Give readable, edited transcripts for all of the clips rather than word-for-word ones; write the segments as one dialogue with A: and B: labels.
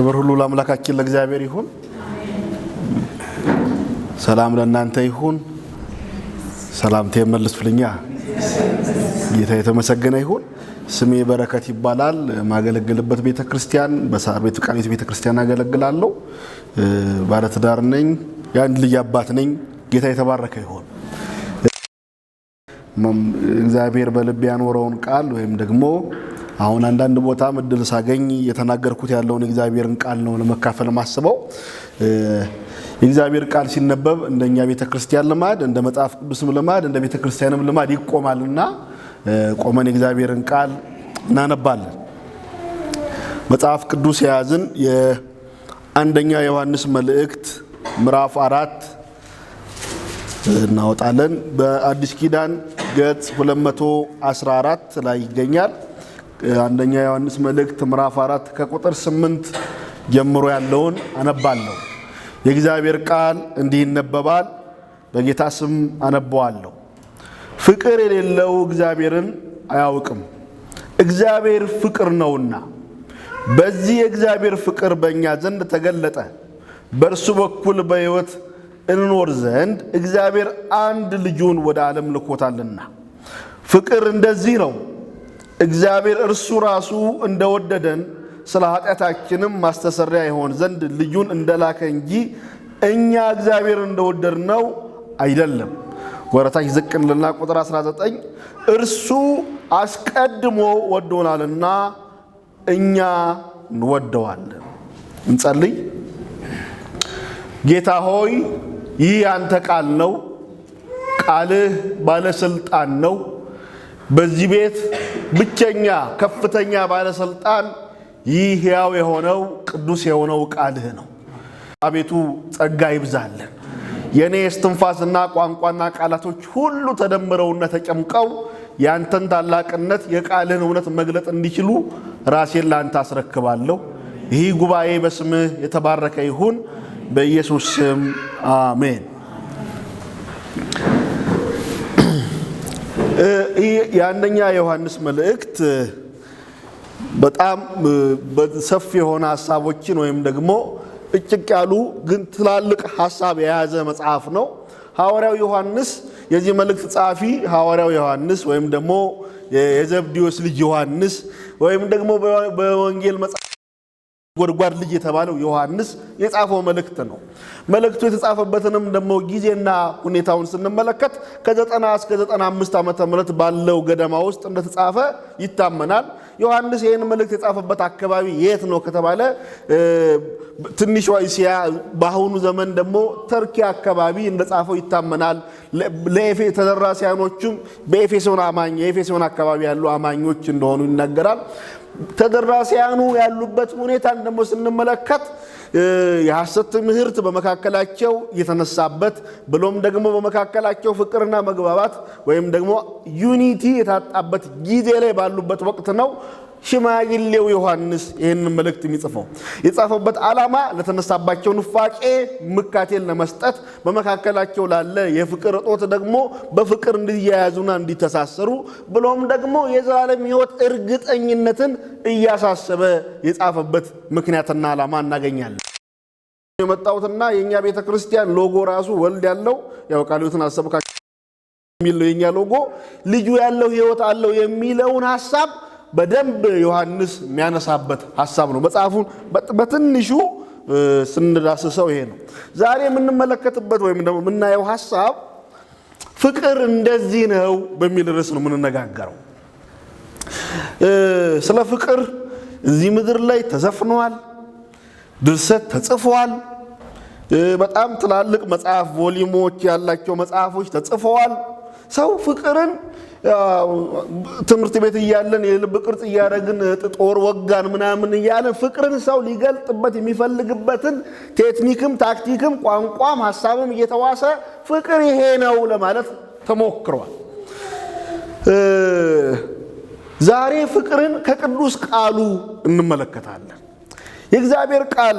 A: ክብር ሁሉ ለአምላካችን ለእግዚአብሔር ይሁን። ሰላም ለእናንተ ይሁን። ሰላምታ ይመልሱልኛ። ጌታ የተመሰገነ ይሁን። ስሜ በረከት ይባላል። ማገለግልበት ቤተክርስቲያን በሳር ቤት ቃሊቲ ቤተክርስቲያን አገለግላለሁ። ባለ ትዳር ነኝ። የአንድ ልጅ አባት ነኝ። ጌታ የተባረከ ይሁን። እግዚአብሔር በልቤ ያኖረውን ቃል ወይም ደግሞ አሁን አንዳንድ ቦታ ምድል ሳገኝ የተናገርኩት ያለውን እግዚአብሔርን ቃል ነው ለመካፈል ማስበው። የእግዚአብሔር ቃል ሲነበብ እንደኛ ቤተክርስቲያን ልማድ እንደ መጽሐፍ ቅዱስም ልማድ እንደ ቤተክርስቲያንም ልማድ ይቆማልና ቆመን የእግዚአብሔርን ቃል እናነባለን። መጽሐፍ ቅዱስ የያዝን የአንደኛ ዮሐንስ መልእክት ምዕራፍ 4 እናወጣለን። በአዲስ ኪዳን ገጽ 214 ላይ ይገኛል። አንደኛ ዮሐንስ መልእክት ምዕራፍ 4 ከቁጥር 8 ጀምሮ ያለውን አነባለሁ። የእግዚአብሔር ቃል እንዲህ ይነበባል። በጌታ ስም አነባዋለሁ። ፍቅር የሌለው እግዚአብሔርን አያውቅም፣ እግዚአብሔር ፍቅር ነውና። በዚህ የእግዚአብሔር ፍቅር በእኛ ዘንድ ተገለጠ፣ በእርሱ በኩል በሕይወት እንኖር ዘንድ እግዚአብሔር አንድ ልጁን ወደ ዓለም ልኮታልና። ፍቅር እንደዚህ ነው፣ እግዚአብሔር እርሱ ራሱ እንደወደደን ስለ ኃጢአታችንም ማስተሰሪያ ይሆን ዘንድ ልጁን እንደላከ እንጂ እኛ እግዚአብሔር እንደወደድነው አይደለም። ወረታች ዝቅንልና ቁጥር 19 እርሱ አስቀድሞ ወዶናልና እኛ እንወደዋለን። እንጸልይ። ጌታ ሆይ ይህ ያንተ ቃል ነው። ቃልህ ባለስልጣን ነው። በዚህ ቤት ብቸኛ ከፍተኛ ባለስልጣን ይህ ሕያው የሆነው ቅዱስ የሆነው ቃልህ ነው። አቤቱ ጸጋ ይብዛልን። የኔ እስትንፋስና ቋንቋና ቃላቶች ሁሉ ተደምረውና ተጨምቀው ያንተን ታላቅነት የቃልህን እውነት መግለጥ እንዲችሉ ራሴን ላንተ አስረክባለሁ። ይህ ጉባኤ በስምህ የተባረከ ይሁን፣ በኢየሱስ ስም አሜን። የአንደኛ ዮሐንስ መልእክት በጣም ሰፊ የሆነ ሐሳቦችን ወይም ደግሞ እጭቅ ያሉ ግን ትላልቅ ሐሳብ የያዘ መጽሐፍ ነው። ሐዋርያው ዮሐንስ የዚህ መልእክት ጻፊ ሐዋርያው ዮሐንስ ወይም ደግሞ የዘብዴዎስ ልጅ ዮሐንስ ወይም ደግሞ በወንጌል መጽሐፍ ጎድጓድ ልጅ የተባለው ዮሐንስ የጻፈው መልእክት ነው። መልእክቱ የተጻፈበትንም ደግሞ ጊዜና ሁኔታውን ስንመለከት ከ90 እስከ 95 ዓመተ ምህረት ባለው ገደማ ውስጥ እንደተጻፈ ይታመናል። ዮሐንስ ይህን መልእክት የጻፈበት አካባቢ የት ነው ከተባለ ትንሿ እስያ በአሁኑ ዘመን ደግሞ ተርኪ አካባቢ እንደጻፈው ይታመናል። ተደራሲያኖቹም የኤፌሶን አካባቢ ያሉ አማኞች እንደሆኑ ይነገራል። ተደራሲያኑ ያሉበት ሁኔታን ደግሞ ስንመለከት የሐሰት ትምህርት በመካከላቸው የተነሳበት ብሎም ደግሞ በመካከላቸው ፍቅርና መግባባት ወይም ደግሞ ዩኒቲ የታጣበት ጊዜ ላይ ባሉበት ወቅት ነው። ሽማግሌው ዮሐንስ ይህንን መልእክት የሚጽፈው የጻፈበት ዓላማ ለተነሳባቸው ኑፋቄ ምካቴን ለመስጠት በመካከላቸው ላለ የፍቅር እጦት ደግሞ በፍቅር እንዲያያዙና እንዲተሳሰሩ ብሎም ደግሞ የዘላለም ሕይወት እርግጠኝነትን እያሳሰበ የጻፈበት ምክንያትና ዓላማ እናገኛለን። የመጣውትና የኛ ቤተክርስቲያን ሎጎ ራሱ ወልድ ያለው ያው ቃሉትን አሰብካችሁ የሚለው የኛ ሎጎ ልጁ ያለው ሕይወት አለው የሚለውን ሐሳብ በደንብ ዮሐንስ የሚያነሳበት ሐሳብ ነው። መጽሐፉን በትንሹ ስንዳስሰው ይሄ ነው። ዛሬ የምንመለከትበት ወይም ደግሞ የምናየው ሐሳብ ፍቅር እንደዚህ ነው በሚል ርዕስ ነው የምንነጋገረው። ስለ ፍቅር እዚህ ምድር ላይ ተዘፍኗል፣ ድርሰት ተጽፏል። በጣም ትላልቅ መጽሐፍ ቮሊዩሞች ያላቸው መጽሐፎች ተጽፈዋል። ሰው ፍቅርን ትምህርት ቤት እያለን የልብ ቅርጽ እያደረግን ጦር ወጋን ምናምን እያለን ፍቅርን ሰው ሊገልጥበት የሚፈልግበትን ቴክኒክም ታክቲክም ቋንቋም ሐሳብም እየተዋሰ ፍቅር ይሄ ነው ለማለት ተሞክሯል። ዛሬ ፍቅርን ከቅዱስ ቃሉ እንመለከታለን። የእግዚአብሔር ቃል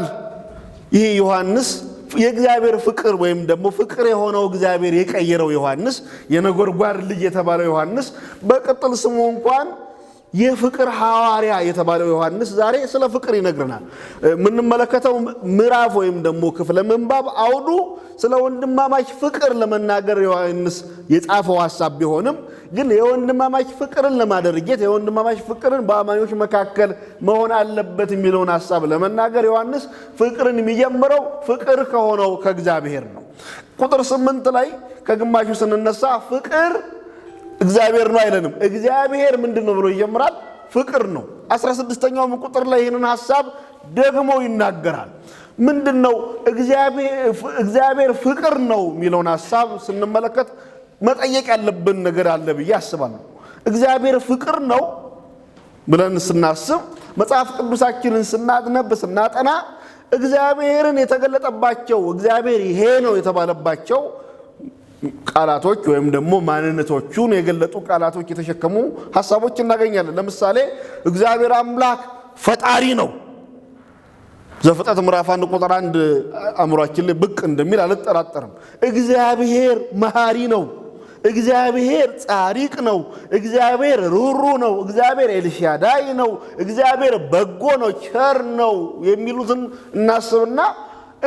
A: ይሄ ዮሐንስ የእግዚአብሔር ፍቅር ወይም ደግሞ ፍቅር የሆነው እግዚአብሔር የቀየረው ዮሐንስ የነጎድጓድ ልጅ የተባለው ዮሐንስ በቅጥል ስሙ እንኳን የፍቅር ሐዋርያ የተባለው ዮሐንስ ዛሬ ስለ ፍቅር ይነግረናል። ምንመለከተው ምዕራፍ ወይም ደግሞ ክፍለ ምንባብ አውዱ ስለ ወንድማማች ፍቅር ለመናገር ዮሐንስ የጻፈው ሐሳብ ቢሆንም ግን የወንድማማች ፍቅርን ለማደረጀት የወንድማማች ፍቅርን በአማኞች መካከል መሆን አለበት የሚለውን ሐሳብ ለመናገር ዮሐንስ ፍቅርን የሚጀምረው ፍቅር ከሆነው ከእግዚአብሔር ነው። ቁጥር 8 ላይ ከግማሹ ስንነሳ ፍቅር እግዚአብሔር ነው አይለንም። እግዚአብሔር ምንድነው ብሎ ይጀምራል? ፍቅር ነው። 16ኛው ቁጥር ላይ ይህንን ሐሳብ ደግሞ ይናገራል። ምንድነው እግዚአብሔር ፍቅር ነው የሚለውን ሐሳብ ስንመለከት መጠየቅ ያለብን ነገር አለ ብዬ አስባለሁ። እግዚአብሔር ፍቅር ነው ብለን ስናስብ መጽሐፍ ቅዱሳችንን ስናነብ ስናጠና እግዚአብሔርን የተገለጠባቸው እግዚአብሔር ይሄ ነው የተባለባቸው ቃላቶች ወይም ደግሞ ማንነቶቹን የገለጡ ቃላቶች የተሸከሙ ሐሳቦች እናገኛለን። ለምሳሌ እግዚአብሔር አምላክ ፈጣሪ ነው። ዘፍጥረት ምዕራፍ 1 ቁጥር 1 አእምሯችን ላይ ብቅ እንደሚል አልጠራጠርም። እግዚአብሔር መሐሪ ነው። እግዚአብሔር ጻድቅ ነው። እግዚአብሔር ሩህሩህ ነው። እግዚአብሔር ኤልሻዳይ ነው። እግዚአብሔር በጎ ነው፣ ቸር ነው የሚሉትን እናስብና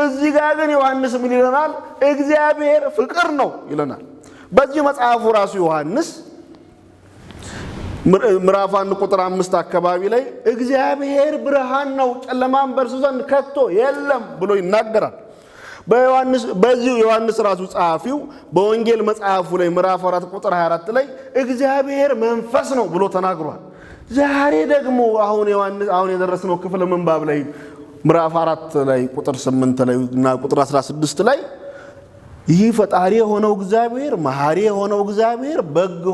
A: እዚህ ጋር ግን ዮሐንስ ምን ይለናል? እግዚአብሔር ፍቅር ነው ይለናል። በዚህ መጽሐፉ ራሱ ዮሐንስ ምዕራፍ 1 ቁጥር 5 አካባቢ ላይ እግዚአብሔር ብርሃን ነው፣ ጨለማም በእርሱ ዘንድ ከቶ የለም ብሎ ይናገራል። በዚህ ዮሐንስ ራሱ ጸሐፊው በወንጌል መጽሐፉ ላይ ምዕራፍ 4 ቁጥር 24 ላይ እግዚአብሔር መንፈስ ነው ብሎ ተናግሯል። ዛሬ ደግሞ አሁን የደረስነው ክፍለ ምንባብ ላይ ምዕራፍ 4 ላይ ቁጥር 8 ላይ እና ቁጥር 16 ላይ ይህ ፈጣሪ የሆነው እግዚአብሔር፣ መሐሪ የሆነው እግዚአብሔር፣ በጎ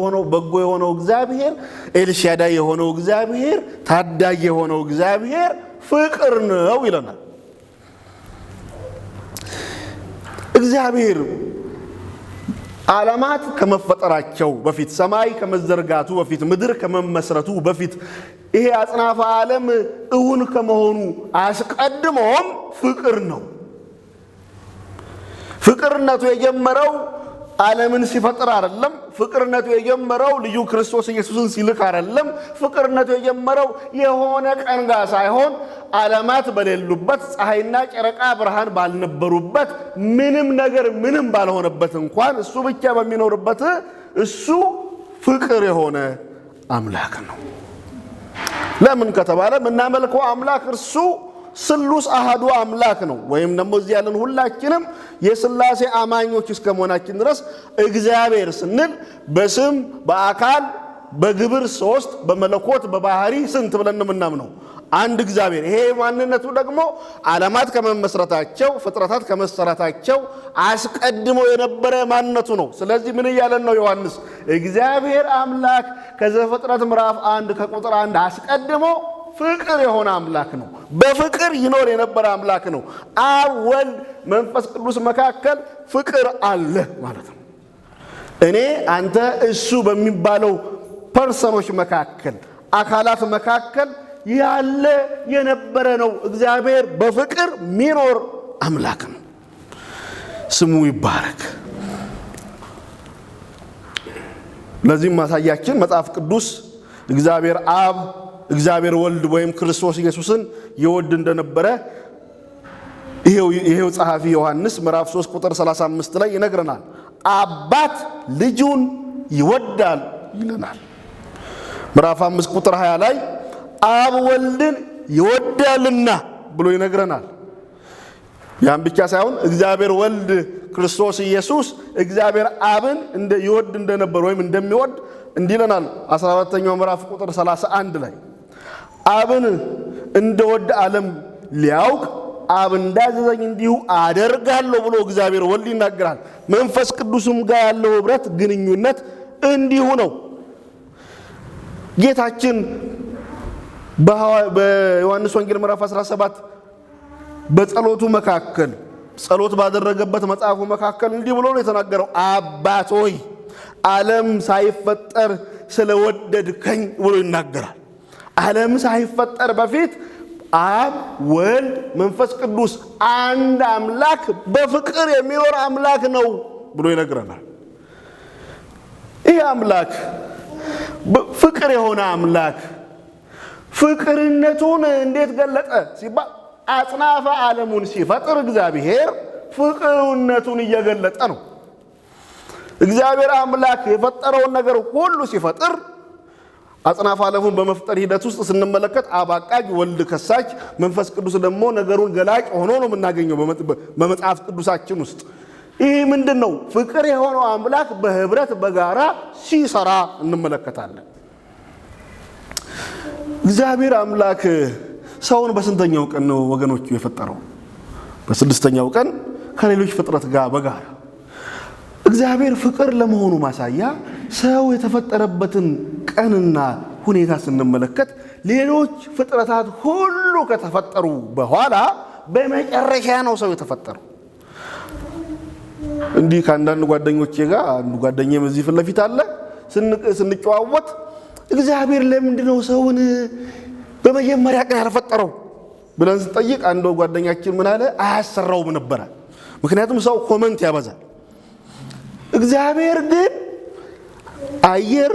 A: የሆነው እግዚአብሔር፣ ኤልሻዳይ የሆነው እግዚአብሔር፣ ታዳጊ የሆነው እግዚአብሔር ፍቅር ነው ይለናል። እግዚአብሔር ዓለማት ከመፈጠራቸው በፊት ሰማይ ከመዘርጋቱ በፊት ምድር ከመመስረቱ በፊት ይሄ አጽናፈ ዓለም እውን ከመሆኑ አስቀድሞም ፍቅር ነው። ፍቅርነቱ የጀመረው ዓለምን ሲፈጥር አይደለም። ፍቅርነቱ የጀመረው ልዩ ክርስቶስ ኢየሱስን ሲልክ አይደለም። ፍቅርነቱ የጀመረው የሆነ ቀን ጋር ሳይሆን ዓለማት በሌሉበት ፀሐይና ጨረቃ ብርሃን ባልነበሩበት ምንም ነገር ምንም ባልሆነበት እንኳን እሱ ብቻ በሚኖርበት እሱ ፍቅር የሆነ አምላክ ነው። ለምን ከተባለ የምናመልከው አምላክ እርሱ ስሉስ አሃዱ አምላክ ነው። ወይም ደግሞ እዚህ ያለን ሁላችንም የሥላሴ አማኞች እስከመሆናችን ድረስ እግዚአብሔር ስንል በስም በአካል በግብር 3 በመለኮት በባህሪ ስንት ብለን የምናምነው አንድ እግዚአብሔር። ይሄ ማንነቱ ደግሞ ዓለማት ከመመስረታቸው ፍጥረታት ከመሰረታቸው አስቀድሞ የነበረ ማንነቱ ነው። ስለዚህ ምን እያለን ነው ዮሐንስ? እግዚአብሔር አምላክ ከዘፍጥረት ምዕራፍ 1 ከቁጥር 1 አስቀድሞ ፍቅር የሆነ አምላክ ነው። በፍቅር ይኖር የነበረ አምላክ ነው። አብ ወልድ መንፈስ ቅዱስ መካከል ፍቅር አለ ማለት ነው። እኔ አንተ እሱ በሚባለው ፐርሰኖች መካከል አካላት መካከል ያለ የነበረ ነው። እግዚአብሔር በፍቅር ሚኖር አምላክ ነው። ስሙ ይባረክ። ለዚህም ማሳያችን መጽሐፍ ቅዱስ እግዚአብሔር አብ እግዚአብሔር ወልድ ወይም ክርስቶስ ኢየሱስን ይወድ እንደነበረ ይሄው ጸሐፊ ዮሐንስ ምዕራፍ 3 ቁጥር 35 ላይ ይነግረናል። አባት ልጁን ይወዳል ይለናል። ምዕራፍ 5 ቁጥር 20 ላይ አብ ወልድን ይወዳልና ብሎ ይነግረናል። ያን ብቻ ሳይሆን እግዚአብሔር ወልድ ክርስቶስ ኢየሱስ እግዚአብሔር አብን ይወድ እንደነበር ወይም እንደሚወድ እንዲለናል 14ኛው ምዕራፍ ቁጥር 31 ላይ አብን እንደወድ ዓለም ሊያውቅ አብ እንዳዘዘኝ እንዲሁ አደርጋለሁ ብሎ እግዚአብሔር ወልድ ይናገራል። መንፈስ ቅዱስም ጋር ያለው ህብረት ግንኙነት እንዲሁ ነው። ጌታችን በዮሐንስ ወንጌል ምዕራፍ 17 በጸሎቱ መካከል ጸሎት ባደረገበት መጽሐፉ መካከል እንዲህ ብሎ ነው የተናገረው። አባት ሆይ ዓለም ሳይፈጠር ስለወደድከኝ ብሎ ይናገራል። ዓለም ሳይፈጠር በፊት አብ ወልድ መንፈስ ቅዱስ አንድ አምላክ በፍቅር የሚኖር አምላክ ነው ብሎ ይነግረናል። ይህ አምላክ ፍቅር የሆነ አምላክ ፍቅርነቱን እንዴት ገለጠ ሲባል አጽናፈ ዓለሙን ሲፈጥር እግዚአብሔር ፍቅርነቱን እየገለጠ ነው። እግዚአብሔር አምላክ የፈጠረውን ነገር ሁሉ ሲፈጥር አጽናፈ ዓለሙን በመፍጠር ሂደት ውስጥ ስንመለከት አብ አቃጅ፣ ወልድ ከሳች፣ መንፈስ ቅዱስ ደግሞ ነገሩን ገላጭ ሆኖ ነው የምናገኘው በመጽሐፍ ቅዱሳችን ውስጥ። ይህ ምንድነው? ፍቅር የሆነው አምላክ በህብረት በጋራ ሲሰራ እንመለከታለን። እግዚአብሔር አምላክ ሰውን በስንተኛው ቀን ነው ወገኖቹ የፈጠረው? በስድስተኛው ቀን ከሌሎች ፍጥረት ጋር በጋራ። እግዚአብሔር ፍቅር ለመሆኑ ማሳያ ሰው የተፈጠረበትን ቀንና ሁኔታ ስንመለከት ሌሎች ፍጥረታት ሁሉ ከተፈጠሩ በኋላ በመጨረሻ ነው ሰው የተፈጠረው። እንዲህ ከአንዳንድ ጓደኞቼ ጋር አንዱ ጓደኛዬ እዚህ ፊት ለፊት አለ ስንጨዋወት እግዚአብሔር ለምንድነው ሰውን በመጀመሪያ ቀን ያልፈጠረው ብለን ስንጠይቅ አንዱ ጓደኛችን ምን አለ? አያሰራውም ነበር። ምክንያቱም ሰው ኮመንት ያበዛል። እግዚአብሔር ግን አየር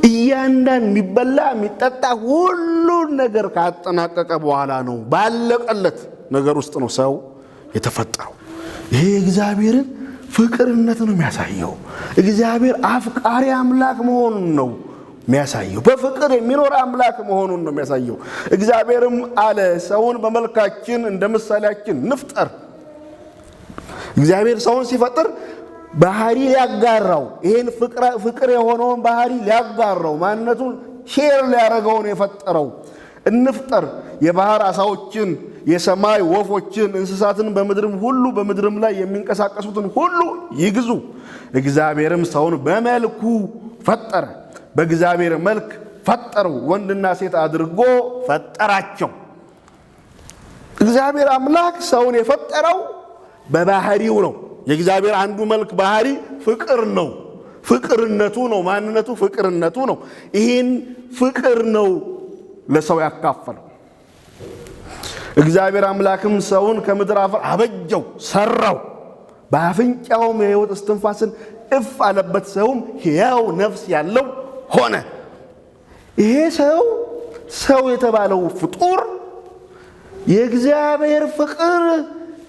A: እያንዳንዱ የሚበላ የሚጠጣ ሁሉን ነገር ካጠናቀቀ በኋላ ነው ባለቀለት ነገር ውስጥ ነው ሰው የተፈጠረው። ይሄ እግዚአብሔርን ፍቅርነት ነው የሚያሳየው። እግዚአብሔር አፍቃሪ አምላክ መሆኑን ነው የሚያሳየው። በፍቅር የሚኖር አምላክ መሆኑን ነው የሚያሳየው። እግዚአብሔርም አለ ሰውን በመልካችን እንደ ምሳሌያችን ንፍጠር። እግዚአብሔር ሰውን ሲፈጥር ባህሪ ሊያጋራው፣ ይሄን ፍቅር የሆነውን ባህሪ ሊያጋራው፣ ማንነቱን ሼር ሊያደርገው ነው የፈጠረው። እንፍጠር የባህር አሳዎችን፣ የሰማይ ወፎችን፣ እንስሳትን በምድርም ሁሉ በምድርም ላይ የሚንቀሳቀሱትን ሁሉ ይግዙ። እግዚአብሔርም ሰውን በመልኩ ፈጠረ፣ በእግዚአብሔር መልክ ፈጠረው፣ ወንድና ሴት አድርጎ ፈጠራቸው። እግዚአብሔር አምላክ ሰውን የፈጠረው በባህሪው ነው። የእግዚአብሔር አንዱ መልክ ባህሪ ፍቅር ነው። ፍቅርነቱ ነው፣ ማንነቱ ፍቅርነቱ ነው። ይህን ፍቅር ነው ለሰው ያካፈለው። እግዚአብሔር አምላክም ሰውን ከምድር አፈር አበጀው፣ ሰራው፣ በአፍንጫውም የሕይወት እስትንፋስን እፍ አለበት፣ ሰውም ሕያው ነፍስ ያለው ሆነ። ይሄ ሰው የተባለው ፍጡር የእግዚአብሔር ፍቅር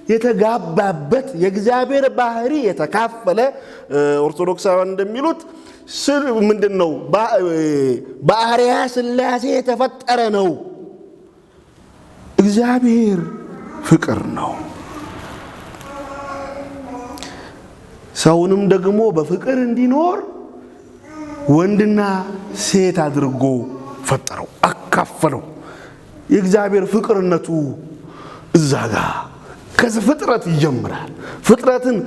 A: የተጋባበት የእግዚአብሔር ባህሪ የተካፈለ ኦርቶዶክሳውያን እንደሚሉት ምንድነው? በአርአያ ሥላሴ የተፈጠረ ነው። እግዚአብሔር ፍቅር ነው። ሰውንም ደግሞ በፍቅር እንዲኖር ወንድና ሴት አድርጎ ፈጠረው፣ አካፈለው። የእግዚአብሔር ፍቅርነቱ እዛ ጋር ከፍጥረት ይጀምራል። ፍጥረትን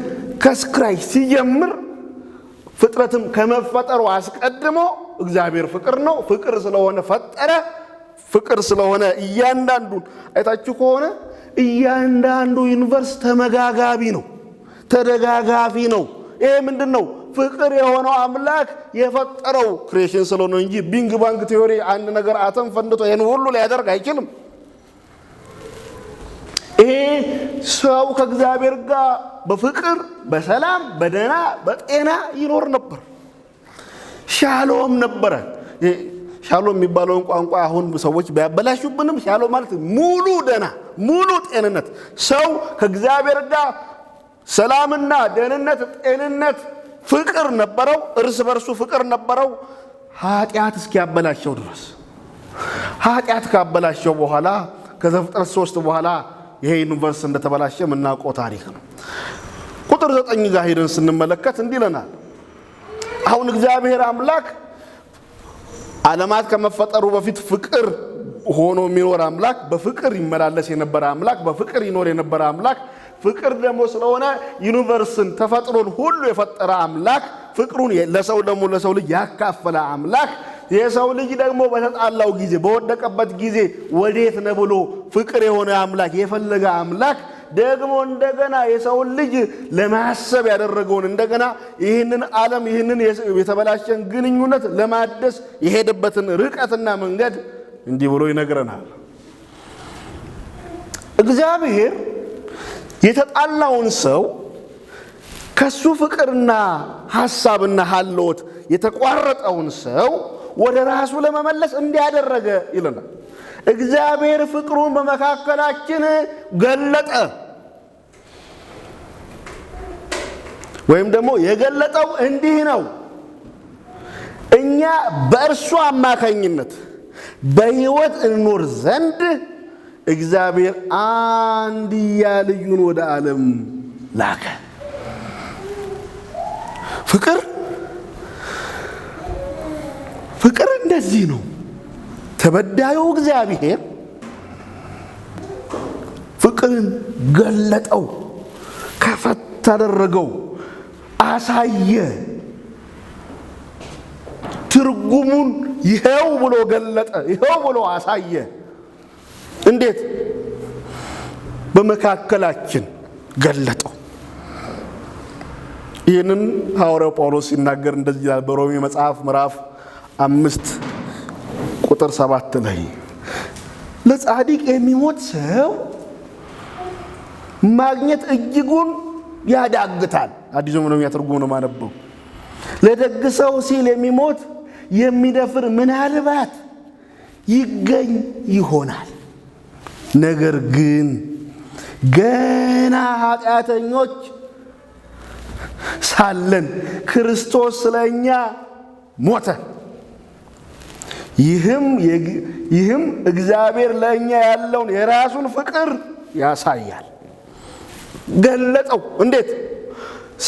A: ከስክራች ሲጀምር ፍጥረትም ከመፈጠሩ አስቀድሞ እግዚአብሔር ፍቅር ነው። ፍቅር ስለሆነ ፈጠረ። ፍቅር ስለሆነ እያንዳንዱን አይታችሁ ከሆነ እያንዳንዱ ዩኒቨርስ ተመጋጋቢ ነው፣ ተደጋጋፊ ነው። ይሄ ምንድነው? ፍቅር የሆነው አምላክ የፈጠረው ክሬሽን ስለሆነ እንጂ ቢንግ ባንግ ቲዮሪ አንድ ነገር አተም ፈንድቶ ይሄን ሁሉ ሊያደርግ አይችልም። ይሄ ሰው ከእግዚአብሔር ጋር በፍቅር በሰላም በደና በጤና ይኖር ነበር። ሻሎም ነበረ። ሻሎም የሚባለውን ቋንቋ አሁን ሰዎች ቢያበላሹብንም ሻሎም ማለት ሙሉ ደና፣ ሙሉ ጤንነት። ሰው ከእግዚአብሔር ጋር ሰላምና ደህንነት፣ ጤንነት፣ ፍቅር ነበረው። እርስ በርሱ ፍቅር ነበረው ኃጢአት እስኪያበላሸው ድረስ። ኃጢአት ካበላሸው በኋላ ከዘፍጥረት 3 በኋላ ይሄ ዩኒቨርስ እንደተበላሸ የምናውቀው ታሪክ ነው። ቁጥር 9 ጋር ሄደን ስንመለከት እንዲህ ይለናል። አሁን እግዚአብሔር አምላክ ዓለማት ከመፈጠሩ በፊት ፍቅር ሆኖ የሚኖር አምላክ፣ በፍቅር ይመላለስ የነበረ አምላክ፣ በፍቅር ይኖር የነበረ አምላክ፣ ፍቅር ደግሞ ስለሆነ ዩኒቨርስን ተፈጥሮን ሁሉ የፈጠረ አምላክ፣ ፍቅሩን ለሰው ልጅ ያካፈለ አምላክ፣ የሰው ልጅ ደግሞ በተጣላው ጊዜ በወደቀበት ጊዜ ወዴት ነው ብሎ ፍቅር የሆነ አምላክ የፈለገ አምላክ ደግሞ እንደገና የሰው ልጅ ለማሰብ ያደረገውን እንደገና ይህንን ዓለም ይህንን የተበላሸን ግንኙነት ለማደስ የሄደበትን ርቀትና መንገድ እንዲህ ብሎ ይነግረናል። እግዚአብሔር የተጣላውን ሰው ከሱ ፍቅርና ሐሳብና ሐልዎት የተቋረጠውን ሰው ወደ ራሱ ለመመለስ እንዲያደረገ ይለናል። እግዚአብሔር ፍቅሩን በመካከላችን ገለጠ። ወይም ደግሞ የገለጠው እንዲህ ነው። እኛ በእርሱ አማካኝነት በሕይወት እንኖር ዘንድ እግዚአብሔር አንድያ ልጁን ወደ ዓለም ላከ። ፍቅር እንደዚህ ነው። ተበዳዩ እግዚአብሔር ፍቅርን ገለጠው፣ ከፈት አደረገው፣ አሳየ። ትርጉሙን ይሄው ብሎ ገለጠ፣ ይሄው ብሎ አሳየ። እንዴት? በመካከላችን ገለጠው። ይህንን ሐዋርያው ጳውሎስ ሲናገር እንደዚህ ይላል በሮሜ መጽሐፍ ምዕራፍ 5 ቁጥር 7 ላይ ለጻድቅ የሚሞት ሰው ማግኘት እጅጉን ያዳግታል። አዲሱ ምንም ያተርጉም ነው ማነበው። ለደግ ሰው ሲል የሚሞት የሚደፍር ምናልባት ይገኝ ይሆናል። ነገር ግን ገና ኃጢአተኞች ሳለን ክርስቶስ ስለኛ ሞተ። ይህም እግዚአብሔር ለኛ ያለውን የራሱን ፍቅር ያሳያል። ገለጠው። እንዴት?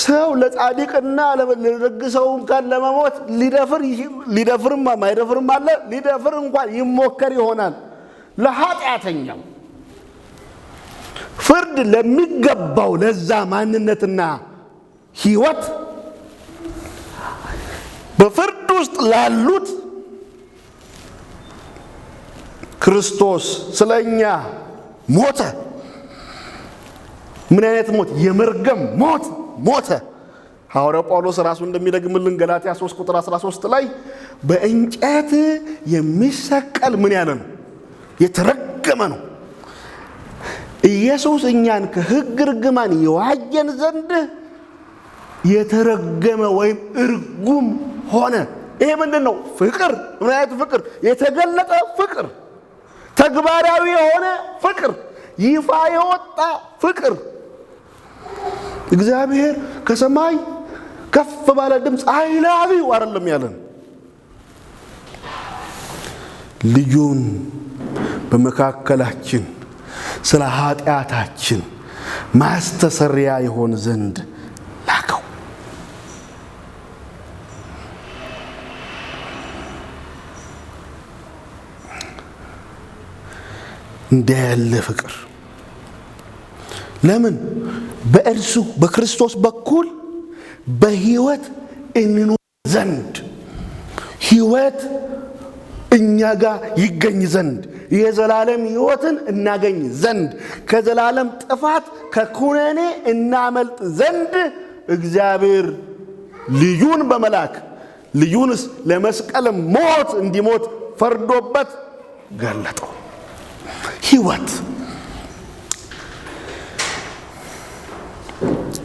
A: ሰው ለጻድቅና ለደግ ሰው እንኳን ለመሞት ሊደፍርም ማይደፍርም አለ። ሊደፍር እንኳን ይሞከር ይሆናል። ለኃጢአተኛው ፍርድ ለሚገባው ለዛ ማንነትና ሕይወት በፍርድ ውስጥ ላሉት ክርስቶስ ስለኛ ሞተ። ምን አይነት ሞት? የመርገም ሞት ሞተ። ሐዋርያው ጳውሎስ ራሱ እንደሚደግምልን ገላትያ 3 ቁጥር 13 ላይ በእንጨት የሚሰቀል ምን ያለ ነው? የተረገመ ነው። ኢየሱስ እኛን ከሕግ ርግማን የዋጀን ዘንድ የተረገመ ወይም እርጉም ሆነ። ይሄ ምንድን ነው? ፍቅር። ምን አይነት ፍቅር? የተገለጠ ፍቅር፣ ተግባራዊ የሆነ ፍቅር፣ ይፋ የወጣ ፍቅር። እግዚአብሔር ከሰማይ ከፍ ባለ ድምፅ አይ ላቭ ዩ አይደለም ያለን፣ ልጁን በመካከላችን ስለ ኃጢአታችን ማስተሰሪያ ይሆን ዘንድ ላከው። እንዲህ ያለ ፍቅር ለምን? በእርሱ በክርስቶስ በኩል በሕይወት እንኖር ዘንድ፣ ሕይወት እኛ ጋር ይገኝ ዘንድ፣ የዘላለም ሕይወትን እናገኝ ዘንድ፣ ከዘላለም ጥፋት ከኩነኔ እናመልጥ ዘንድ እግዚአብሔር ልጁን በመላክ ልጁንስ ለመስቀል ሞት እንዲሞት ፈርዶበት ገለጠው። ሕይወት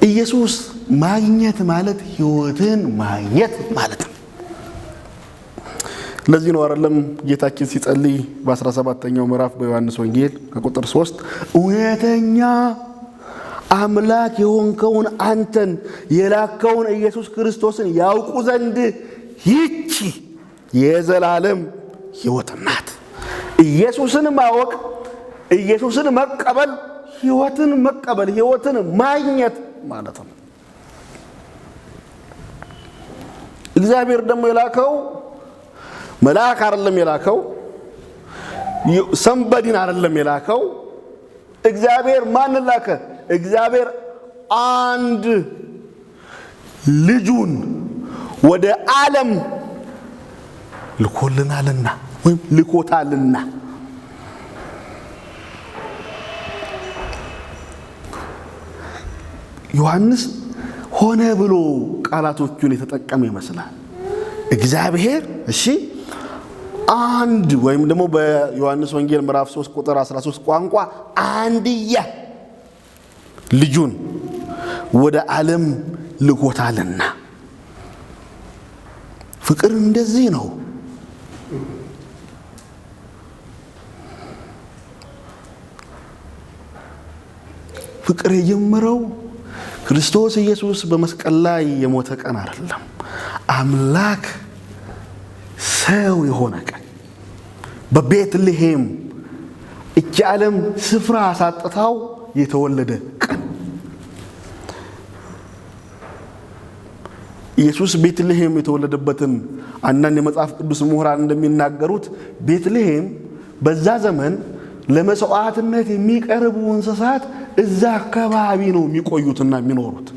A: ኢየሱስ ማግኘት ማለት ሕይወትን ማግኘት ማለት ነው። ለዚህ ነው አይደለም ጌታችን ሲጸልይ በ17ኛው ምዕራፍ በዮሐንስ ወንጌል ከቁጥር 3 እውነተኛ አምላክ የሆንከውን አንተን የላከውን ኢየሱስ ክርስቶስን ያውቁ ዘንድ ይህች የዘላለም ሕይወት ናት። ኢየሱስን ማወቅ፣ ኢየሱስን መቀበል፣ ሕይወትን መቀበል፣ ሕይወትን ማግኘት ማለት ነው። እግዚአብሔር ደግሞ የላከው መልአክ አይደለም የላከው፣ ሰንበዲን አይደለም የላከው። እግዚአብሔር ማንን ላከ? እግዚአብሔር አንድ ልጁን ወደ ዓለም ልኮልናልና ወይም ልኮታልና። ዮሐንስ ሆነ ብሎ ቃላቶቹን የተጠቀመ ይመስላል። እግዚአብሔር እሺ አንድ ወይም ደግሞ በዮሐንስ ወንጌል ምዕራፍ 3 ቁጥር 13 ቋንቋ አንድያ ልጁን ወደ ዓለም ልኮታልና። ፍቅር እንደዚህ ነው። ፍቅር የጀመረው ክርስቶስ ኢየሱስ በመስቀል ላይ የሞተ ቀን አይደለም። አምላክ ሰው የሆነ ቀን በቤትልሔም እቺ ዓለም ስፍራ ሳጥታው የተወለደ ቀን። ኢየሱስ ቤትልሔም የተወለደበትን አንዳንድ የመጽሐፍ ቅዱስ ምሁራን እንደሚናገሩት ቤትልሔም በዛ ዘመን ለመስዋዕትነት የሚቀርቡ እንስሳት እዛ አካባቢ ነው የሚቆዩትና የሚኖሩት።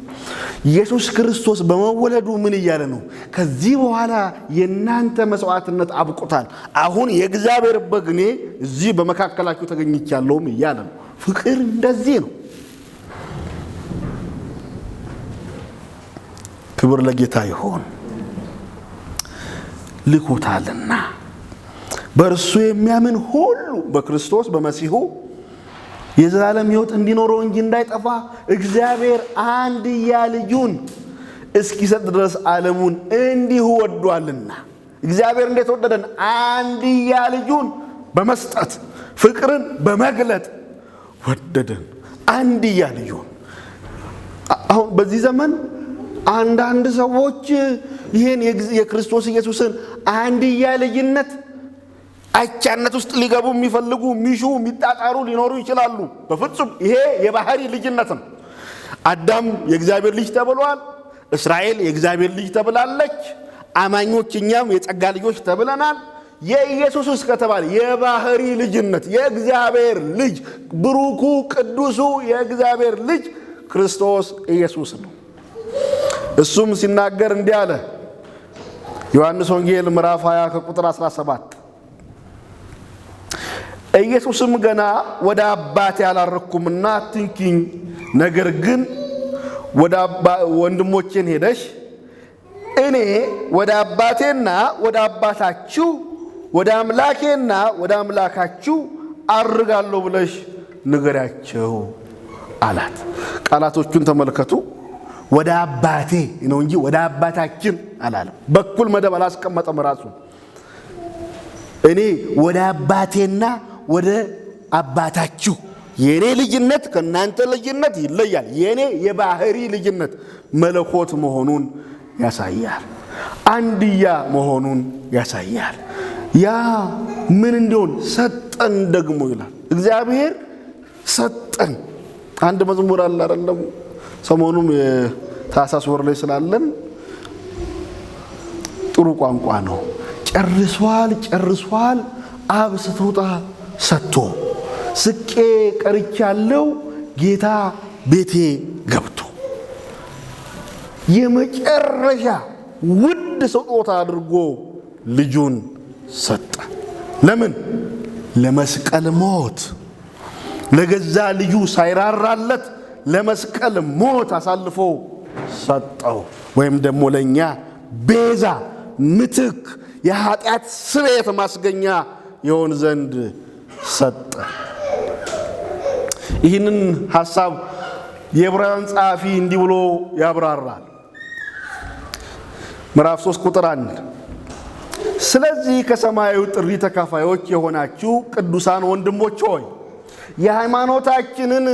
A: ኢየሱስ ክርስቶስ በመወለዱ ምን እያለ ነው? ከዚህ በኋላ የእናንተ መስዋዕትነት አብቁታል፣ አሁን የእግዚአብሔር በግ እኔ እዚህ በመካከላችሁ ተገኝቻለሁም እያለ ነው። ፍቅር እንደዚህ ነው። ክብር ለጌታ ይሁን። ልኮታልና በእርሱ የሚያምን ሁሉ በክርስቶስ በመሲሁ የዘላለም ሕይወት እንዲኖረው እንጂ እንዳይጠፋ እግዚአብሔር አንድያ ልጁን እስኪሰጥ ድረስ ዓለሙን እንዲሁ ወዷልና። እግዚአብሔር እንዴት ወደደን? አንድያ ልጁን በመስጠት ፍቅርን በመግለጥ ወደደን። አንድያ ልጁን። አሁን በዚህ ዘመን አንዳንድ ሰዎች ይህን የክርስቶስ ኢየሱስን አንድያ ልጅነት አቻነት ውስጥ ሊገቡ የሚፈልጉ የሚሹ የሚጣጣሩ ሊኖሩ ይችላሉ። በፍጹም ይሄ የባህሪ ልጅነት ነው። አዳም የእግዚአብሔር ልጅ ተብሏል። እስራኤል የእግዚአብሔር ልጅ ተብላለች። አማኞች እኛም የጸጋ ልጆች ተብለናል። የኢየሱስ ከተባለ የባህሪ ልጅነት የእግዚአብሔር ልጅ ብሩኩ ቅዱሱ የእግዚአብሔር ልጅ ክርስቶስ ኢየሱስ ነው። እሱም ሲናገር እንዲህ አለ። ዮሐንስ ወንጌል ምዕራፍ 20 ከቁጥር 17 ኢየሱስም ገና ወደ አባቴ አላረኩምና አትንኪኝ፣ ነገር ግን ወንድሞቼን ሄደሽ እኔ ወደ አባቴና ወደ አባታችሁ ወደ አምላኬና ወደ አምላካችሁ አርጋለሁ ብለሽ ንገሪያቸው አላት። ቃላቶቹን ተመልከቱ። ወደ አባቴ ነው እንጂ ወደ አባታችን አላለም። በኩል መደብ አላስቀመጠም ራሱ። እኔ ወደ አባቴና ወደ አባታችሁ። የኔ ልጅነት ከናንተ ልጅነት ይለያል። የኔ የባህሪ ልጅነት መለኮት መሆኑን ያሳያል። አንድያ መሆኑን ያሳያል። ያ ምን እንዲሆን ሰጠን ደግሞ ይላል። እግዚአብሔር ሰጠን። አንድ መዝሙር አለ አይደለም? ሰሞኑም የታህሳስ ወር ላይ ስላለን ጥሩ ቋንቋ ነው። ጨርሷል አብ ስትወጣ ሰጥቶ ስቄ ቀርቻለሁ ጌታ ቤቴ ገብቶ የመጨረሻ ውድ ስጦታ አድርጎ ልጁን ሰጠ። ለምን? ለመስቀል ሞት። ለገዛ ልጁ ሳይራራለት ለመስቀል ሞት አሳልፎ ሰጠው። ወይም ደግሞ ለኛ ቤዛ ምትክ የኃጢአት ስርየት ማስገኛ ይሆን ዘንድ ሰጠ። ይህንን ሐሳብ የዕብራውያን ጸሐፊ እንዲህ ብሎ ያብራራል። ምዕራፍ 3 ቁጥር 1 ስለዚህ ከሰማያዊ ጥሪ ተካፋዮች የሆናችሁ ቅዱሳን ወንድሞች ሆይ የሃይማኖታችንን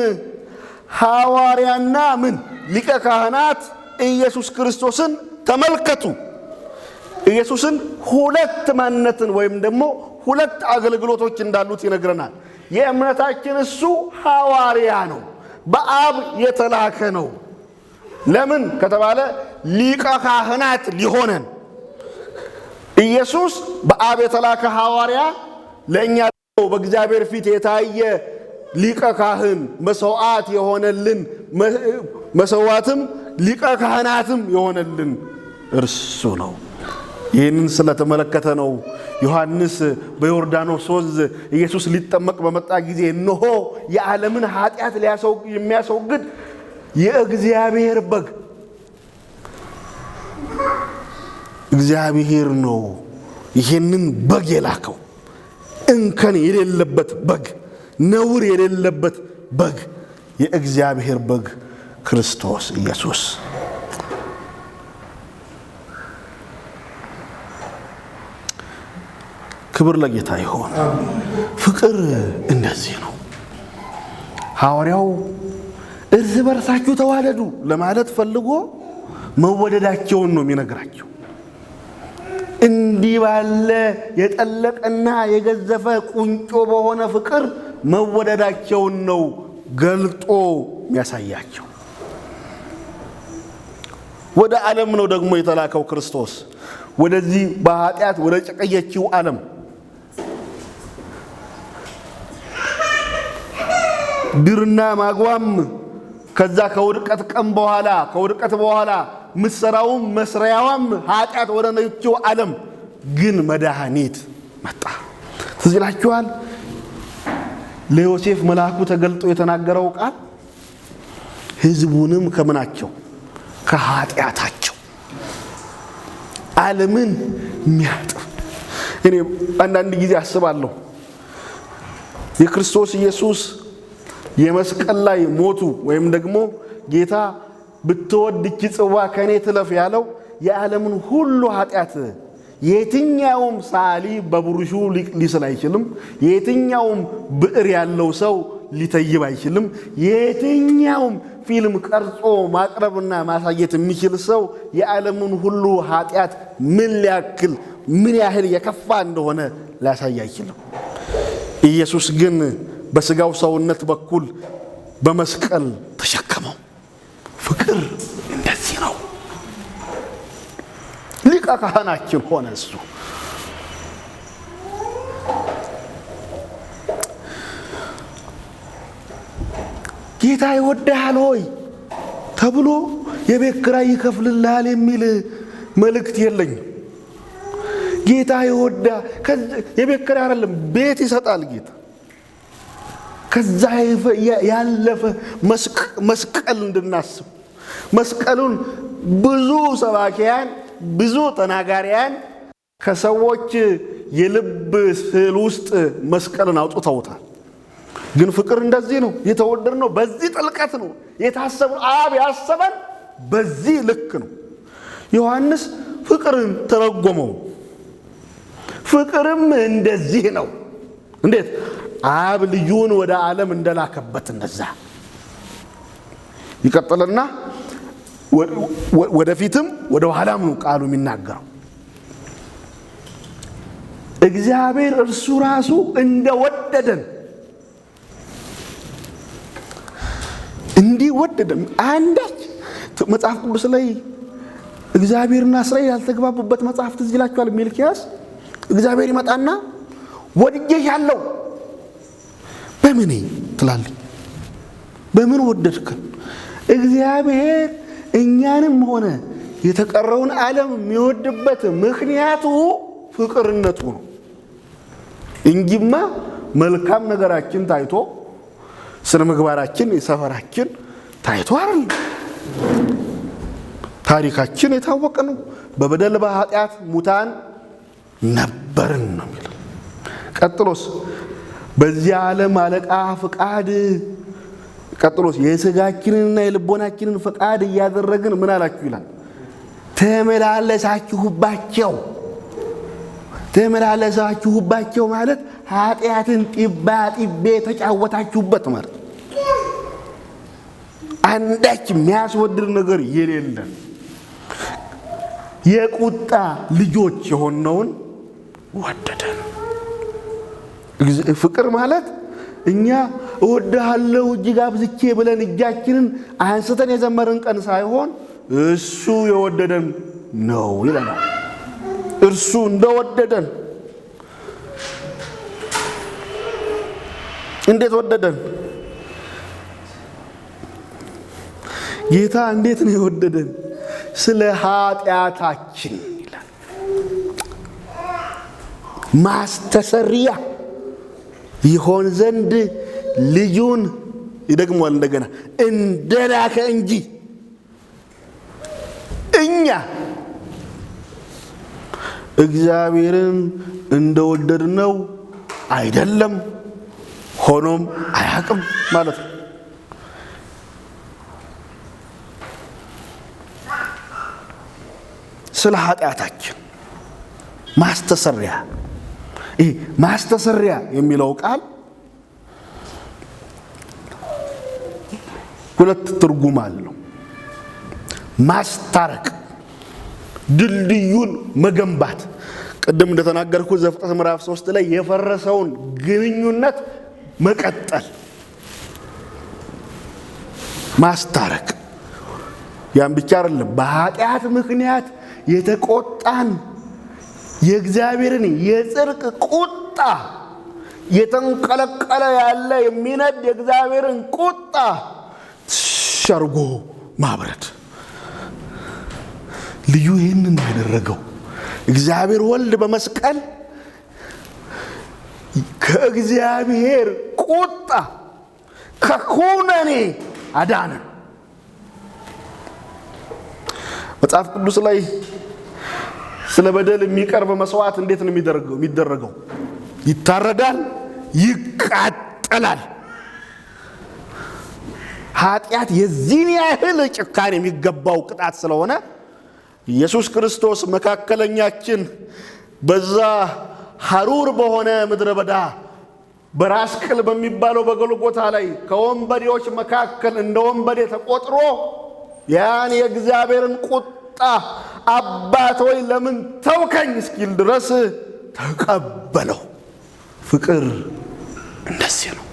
A: ሐዋርያና ሊቀ ካህናት ኢየሱስ ክርስቶስን ተመልከቱ። ኢየሱስን ሁለት ማንነትን ወይም ደግሞ ሁለት አገልግሎቶች እንዳሉት ይነግረናል። የእምነታችን እሱ ሐዋርያ ነው፣ በአብ የተላከ ነው። ለምን ከተባለ ሊቀ ካህናት ሊሆነን። ኢየሱስ በአብ የተላከ ሐዋርያ፣ ለእኛ በእግዚአብሔር ፊት የታየ ሊቀ ካህን መስዋዕት የሆነልን፣ መስዋዕትም ሊቀ ካህናትም የሆነልን እርሱ ነው። ይህንን ስለተመለከተ ነው ዮሐንስ በዮርዳኖስ ወንዝ ኢየሱስ ሊጠመቅ በመጣ ጊዜ እነሆ የዓለምን ኃጢአት የሚያስወግድ የእግዚአብሔር በግ። እግዚአብሔር ነው ይህንን በግ የላከው። እንከን የሌለበት በግ፣ ነውር የሌለበት በግ፣ የእግዚአብሔር በግ ክርስቶስ ኢየሱስ። ክብር ለጌታ ይሁን። ፍቅር እንደዚህ ነው። ሐዋርያው እርስ በርሳችሁ ተዋደዱ ለማለት ፈልጎ መወደዳቸውን ነው የሚነግራቸው። እንዲህ ባለ የጠለቀና የገዘፈ ቁንጮ በሆነ ፍቅር መወደዳቸውን ነው ገልጦ የሚያሳያቸው። ወደ ዓለም ነው ደግሞ የተላከው ክርስቶስ፣ ወደዚህ በኃጢአት ወደ ጨቀየችው ዓለም። ድርና ማግባም ከዛ ከውድቀት ቀን በኋላ ከውድቀት በኋላ ምሰራውም መስሪያዋም ኃጢአት ወደ ነችው ዓለም ግን መድኃኒት መጣ። ትዝ ይላችኋል ለዮሴፍ መልአኩ ተገልጦ የተናገረው ቃል ሕዝቡንም ከምናቸው ከኃጢአታቸው ዓለምን የሚያጥፍ። እኔ አንዳንድ ጊዜ አስባለሁ የክርስቶስ ኢየሱስ የመስቀል ላይ ሞቱ ወይም ደግሞ ጌታ ብትወድ እቺ ጽዋ ከኔ ትለፍ ያለው የዓለምን ሁሉ ኃጢአት የትኛውም ሳሊ በብሩሹ ሊስል አይችልም። የትኛውም ብዕር ያለው ሰው ሊተይብ አይችልም። የትኛውም ፊልም ቀርጾ ማቅረብና ማሳየት የሚችል ሰው የዓለምን ሁሉ ኃጢአት ምን ያህል የከፋ እንደሆነ ሊያሳይ አይችልም። ኢየሱስ ግን በስጋው ሰውነት በኩል በመስቀል ተሸከመው። ፍቅር እንደዚህ ነው። ሊቀ ካህናችን ሆነ እሱ። ጌታ ይወድሃል ሆይ ተብሎ የቤት ኪራይ ይከፍልልሃል የሚል መልእክት የለኝም። ጌታ ይወድሃል። የቤት ኪራይ አይደለም ቤት ይሰጣል ጌታ። ከዛ ያለፈ መስቀል እንድናስብ መስቀሉን ብዙ ሰባኪያን ብዙ ተናጋሪያን ከሰዎች የልብ ስዕል ውስጥ መስቀልን አውጥተውታል። ግን ፍቅር እንደዚህ ነው። የተወደድነው በዚህ ጥልቀት ነው። የታሰበው አብ ያሰበን በዚህ ልክ ነው። ዮሐንስ ፍቅርን ተረጎመው። ፍቅርም እንደዚህ ነው። እንዴት? አብ ልጁን ወደ ዓለም እንደላከበት እንደዛ ይቀጥልና ወደፊትም ወደ ኋላም ነው ቃሉ የሚናገረው። እግዚአብሔር እርሱ ራሱ እንደወደደን እንዲወደደን አንዳች መጽሐፍ ቅዱስ ላይ እግዚአብሔርና እስራኤል ያልተግባቡበት መጽሐፍ ትዝ ይላችኋል። ሚልክያስ እግዚአብሔር ይመጣና ወድጄሻለሁ በምን ትላለህ? በምን ወደድከን? እግዚአብሔር እኛንም ሆነ የተቀረውን ዓለም የሚወድበት ምክንያቱ ፍቅርነቱ ነው እንጂማ መልካም ነገራችን ታይቶ ስነ ምግባራችን የሰፈራችን ታይቶ አይደል። ታሪካችን የታወቀ ነው። በበደል በኃጢአት ሙታን ነበርን ነው የሚለው። ቀጥሎስ በዚህ ዓለም አለቃ ፍቃድ ቀጥሎስ የሥጋችንንና የልቦናችንን ፍቃድ እያደረግን ምን አላችሁ ይላል? ተመላለሳችሁባቸው ማለት ኃጢአትን ጢባ ጢቤ ተጫወታችሁበት ማለት አንዳች የሚያስወድድ ነገር የሌለን የቁጣ ልጆች የሆነውን ወደደን። ፍቅር ማለት እኛ እወድሃለሁ እጅግ አብዝቼ ብለን እጃችንን አንስተን የዘመርን ቀን ሳይሆን እሱ የወደደን ነው ይለናል። እርሱ እንደወደደን። እንዴት ወደደን? ጌታ እንዴት ነው የወደደን? ስለ ኃጢአታችን ይላል ማስተሰሪያ ይሆን ዘንድ ልጁን ይደግሟል እንደገና እንደላከ እንጂ እኛ እግዚአብሔርን እንደወደድነው አይደለም፣ ሆኖም አያውቅም ማለት ነው። ስለ ኃጢአታችን ማስተሰሪያ። ይህ ማስተሰሪያ የሚለው ቃል ሁለት ትርጉም አለው። ማስታረቅ፣ ድልድዩን መገንባት። ቅድም እንደተናገርኩት ዘፍጥረት ምዕራፍ 3 ላይ የፈረሰውን ግንኙነት መቀጠል፣ ማስታረቅ። ያን ብቻ አይደለም፣ በኃጢአት ምክንያት የተቆጣን የእግዚአብሔርን የጽድቅ ቁጣ የተንቀለቀለ ያለ የሚነድ የእግዚአብሔርን ቁጣ ሸርጎ ማብረድ። ልዩ ይህንን ያደረገው እግዚአብሔር ወልድ በመስቀል ከእግዚአብሔር ቁጣ ከኩነኔ አዳነ። መጽሐፍ ቅዱስ ላይ ስለ በደል የሚቀርብ መስዋዕት እንዴት ነው የሚደረገው? ይታረዳል፣ ይቃጠላል። ኃጢአት የዚህን ያህል ጭካኔ የሚገባው ቅጣት ስለሆነ ኢየሱስ ክርስቶስ መካከለኛችን በዛ ሐሩር በሆነ ምድረ በዳ በራስ ቅል በሚባለው በጎልጎታ ላይ ከወንበዴዎች መካከል እንደ ወንበዴ ተቆጥሮ ያን የእግዚአብሔርን ቁጣ አባት ሆይ ለምን ተውከኝ እስኪል ድረስ ተቀበለው። ፍቅር እንደዚህ ነው።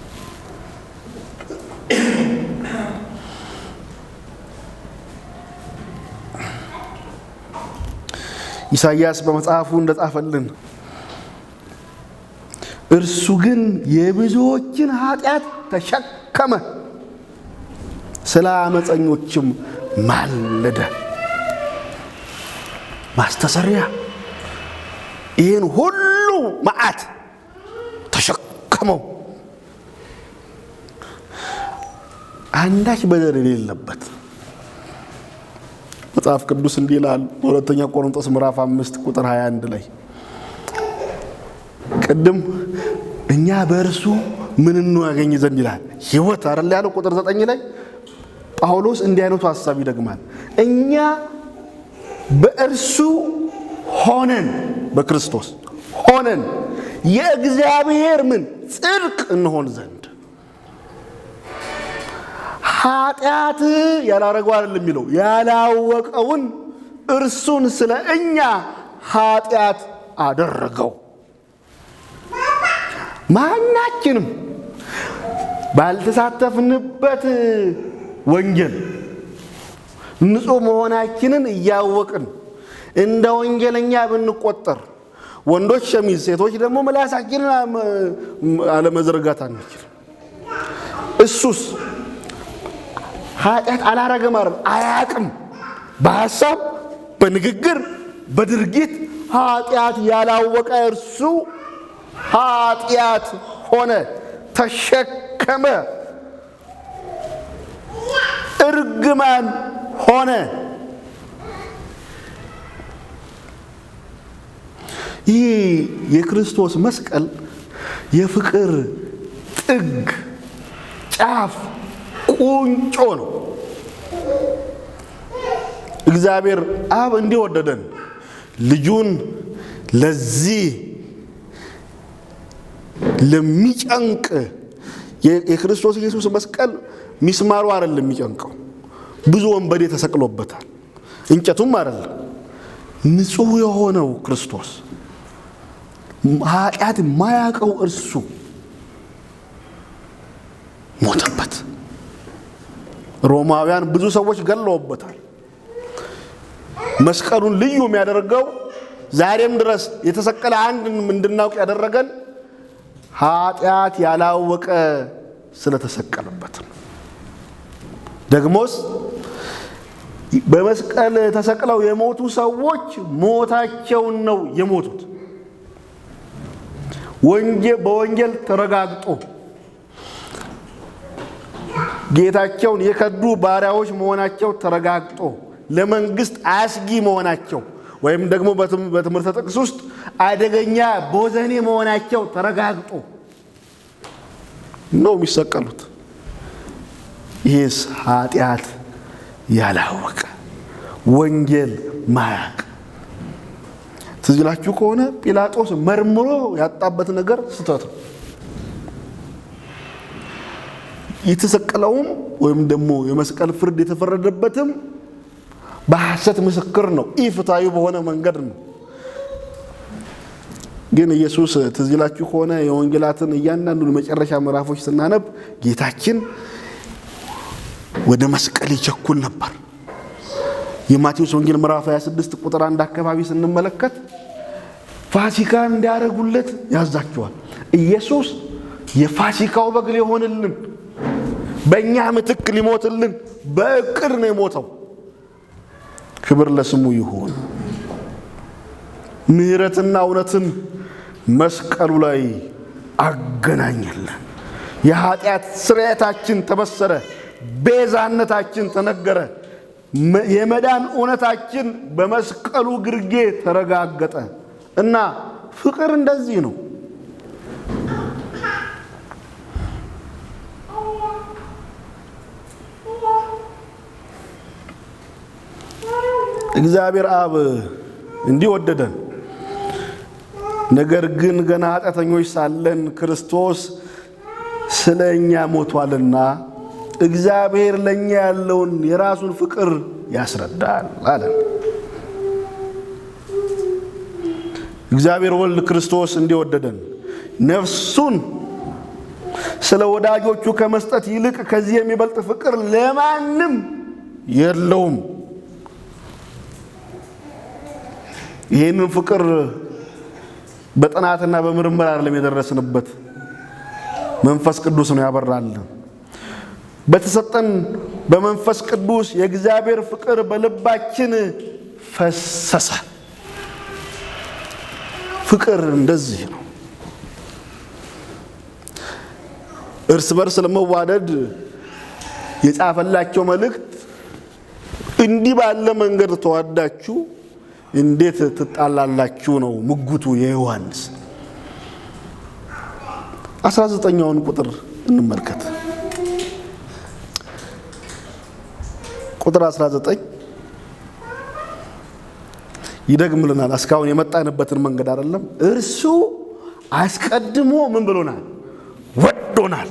A: ኢሳይያስ በመጽሐፉ እንደጻፈልን እርሱ ግን የብዙዎችን ኃጢአት ተሸከመ፣ ስለ አመፀኞችም ማለደ። ማስተሰሪያ ይህን ሁሉ መዓት ተሸከመው። አንዳች በደል የሌለበት መጽሐፍ ቅዱስ እንዲህ ይላል በሁለተኛ ቆሮንቶስ ምዕራፍ 5 ቁጥር 21 ላይ ቅድም እኛ በእርሱ ምን እናገኝ ዘንድ ይላል ሕይወት አይደል ያለው። ቁጥር 9 ላይ ጳውሎስ እንዲህ አይነቱ ሐሳብ ይደግማል። እኛ በእርሱ ሆነን በክርስቶስ ሆነን የእግዚአብሔር ምን ጽድቅ እንሆን ዘንድ ኃጢአት ያላረገው አይደለም የሚለው ያላወቀውን እርሱን ስለ እኛ ኃጢአት አደረገው። ማናችንም ባልተሳተፍንበት ወንጀል ንጹህ መሆናችንን እያወቅን እንደ ወንጀለኛ ብንቆጠር ወንዶች ሸሚዝ ሴቶች ደግሞ ምላሳችንን አለመዘርጋት አንችልም። እሱስ ኃጢአት አላረገም አይደል? አያቅም። በሐሳብ በንግግር በድርጊት ኃጢአት ያላወቀ እርሱ ኃጢአት ሆነ፣ ተሸከመ፣ እርግማን ሆነ። ይህ የክርስቶስ መስቀል የፍቅር ጥግ ጫፍ ቁንጮ ነው። እግዚአብሔር አብ እንዲወደደን ልጁን ለዚህ ለሚጨንቅ የክርስቶስ ኢየሱስ መስቀል ሚስማሩ አይደለም የሚጨንቀው፣ ብዙ ወንበዴ ተሰቅሎበታል። እንጨቱም አይደለም፣ ንጹህ የሆነው ክርስቶስ ኃጢአት የማያውቀው እርሱ ሞተበት። ሮማውያን ብዙ ሰዎች ገለውበታል። መስቀሉን ልዩ የሚያደርገው ዛሬም ድረስ የተሰቀለ አንድ እንድናውቅ ያደረገን ኃጢአት ያላወቀ ስለተሰቀለበት ነው። ደግሞስ በመስቀል ተሰቅለው የሞቱ ሰዎች ሞታቸውን ነው የሞቱት። በወንጌል ተረጋግጦ ጌታቸውን የከዱ ባሪያዎች መሆናቸው ተረጋግጦ ለመንግስት አስጊ መሆናቸው ወይም ደግሞ በትምህርተ ጥቅስ ውስጥ አደገኛ ቦዘኔ መሆናቸው ተረጋግጦ ነው የሚሰቀሉት። ይህስ ኃጢአት ያላወቀ ወንጌል ማያቅ። ትዝ ይላችሁ ከሆነ ጲላጦስ መርምሮ ያጣበት ነገር ስህተት ነው። የተሰቀለውም ወይም ደግሞ የመስቀል ፍርድ የተፈረደበትም በሐሰት ምስክር ነው፣ ኢፍትሃዊ በሆነ መንገድ ነው። ግን ኢየሱስ ትዝ ይላችሁ ከሆነ የወንጌላትን እያንዳንዱ መጨረሻ ምዕራፎች ስናነብ ጌታችን ወደ መስቀል ይቸኩል ነበር። የማቴዎስ ወንጌል ምዕራፍ 26 ቁጥር 1 አካባቢ ስንመለከት ፋሲካ እንዲያደርጉለት ያዛቸዋል። ኢየሱስ የፋሲካው በግ ሊሆንልን በእኛ ምትክ ሊሞትልን በእቅድ ነው የሞተው። ክብር ለስሙ ይሁን። ምሕረትና እውነትን መስቀሉ ላይ አገናኘልን። የኃጢአት ስርየታችን ተበሰረ፣ ቤዛነታችን ተነገረ፣ የመዳን እውነታችን በመስቀሉ ግርጌ ተረጋገጠ። እና ፍቅር እንደዚህ ነው። እግዚአብሔር አብ እንዲህ ወደደን፣ ነገር ግን ገና ኃጢአተኞች ሳለን ክርስቶስ ስለኛ ሞቷልና እግዚአብሔር ለኛ ያለውን የራሱን ፍቅር ያስረዳል አለ። እግዚአብሔር ወልድ ክርስቶስ እንዲህ ወደደን፣ ነፍሱን ስለ ወዳጆቹ ከመስጠት ይልቅ ከዚህ የሚበልጥ ፍቅር ለማንም የለውም። ይህንን ፍቅር በጥናትና በምርምር አይደለም የደረስንበት፣ መንፈስ ቅዱስ ነው ያበራልን። በተሰጠን በመንፈስ ቅዱስ የእግዚአብሔር ፍቅር በልባችን ፈሰሰ። ፍቅር እንደዚህ ነው። እርስ በርስ ለመዋደድ የጻፈላቸው መልእክት እንዲህ ባለ መንገድ ተዋዳችሁ እንዴት ትጣላላችሁ ነው ምጉቱ የዮሐንስ። 19ኛውን ቁጥር እንመልከት። ቁጥር 19 ይደግምልናል። እስካሁን የመጣንበትን መንገድ አይደለም። እርሱ አስቀድሞ ምን ብሎናል? ወዶናል።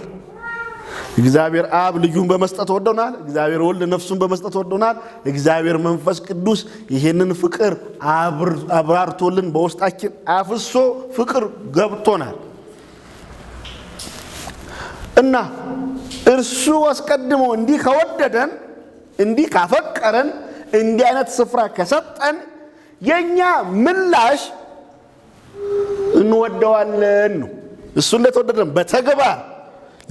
A: እግዚአብሔር አብ ልጁን በመስጠት ወዶናል። እግዚአብሔር ወልድ ነፍሱን በመስጠት ወዶናል። እግዚአብሔር መንፈስ ቅዱስ ይሄንን ፍቅር አብራርቶልን በውስጣችን አፍሶ ፍቅር ገብቶናል። እና እርሱ አስቀድሞ እንዲህ ከወደደን፣ እንዲህ ካፈቀረን፣ እንዲህ አይነት ስፍራ ከሰጠን የኛ ምላሽ እንወደዋለን ነው። እሱ እንደተወደደን በተግባር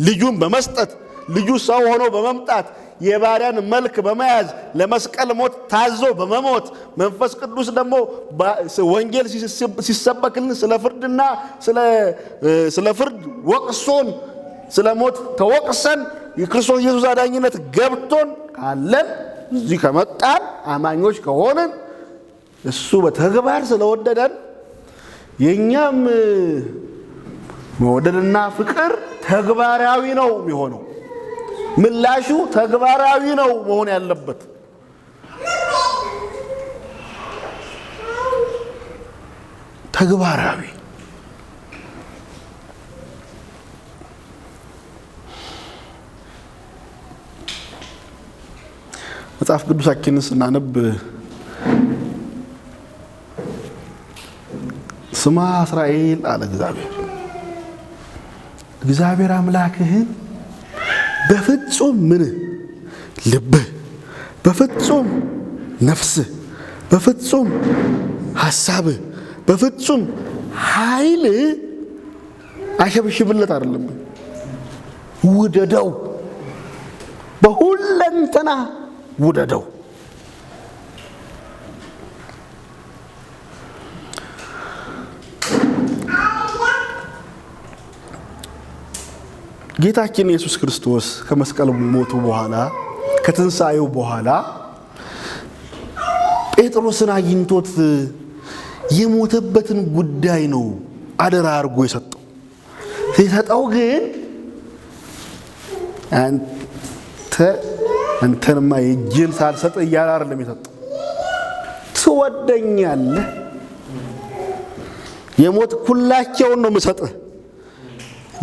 A: ልጁን በመስጠት ልጁ ሰው ሆኖ በመምጣት የባሪያን መልክ በመያዝ ለመስቀል ሞት ታዞ በመሞት መንፈስ ቅዱስ ደግሞ ወንጌል ሲሰበክልን ስለ ፍርድና ስለ ፍርድ ወቅሶን ስለ ሞት ተወቅሰን የክርስቶስ ኢየሱስ አዳኝነት ገብቶን ካለን እዚህ ከመጣን አማኞች ከሆንን እሱ በተግባር ስለወደደን የኛም መወደድና ፍቅር ተግባራዊ ነው የሚሆነው። ምላሹ ተግባራዊ ነው መሆን ያለበት። ተግባራዊ መጽሐፍ ቅዱሳችንን ስናነብ ስማ እስራኤል አለ እግዚአብሔር አምላክህን በፍጹም ምን ልብህ፣ በፍጹም ነፍስህ፣ በፍጹም ሐሳብህ፣ በፍጹም ኃይል አሸብሽብለት አይደለም፣ ውደደው፣ በሁለንተና ውደደው። ጌታችን ኢየሱስ ክርስቶስ ከመስቀል ሞቱ በኋላ ከትንሣኤው በኋላ ጴጥሮስን አግኝቶት የሞተበትን ጉዳይ ነው አደራ አድርጎ የሰጠው። ሲሰጠው ግን አንተንማ የእጅን ሳልሰጥ እያለ አይደለም የሰጠው። ትወደኛለህ፣ የሞት ኩላቸውን ነው የምሰጥህ፣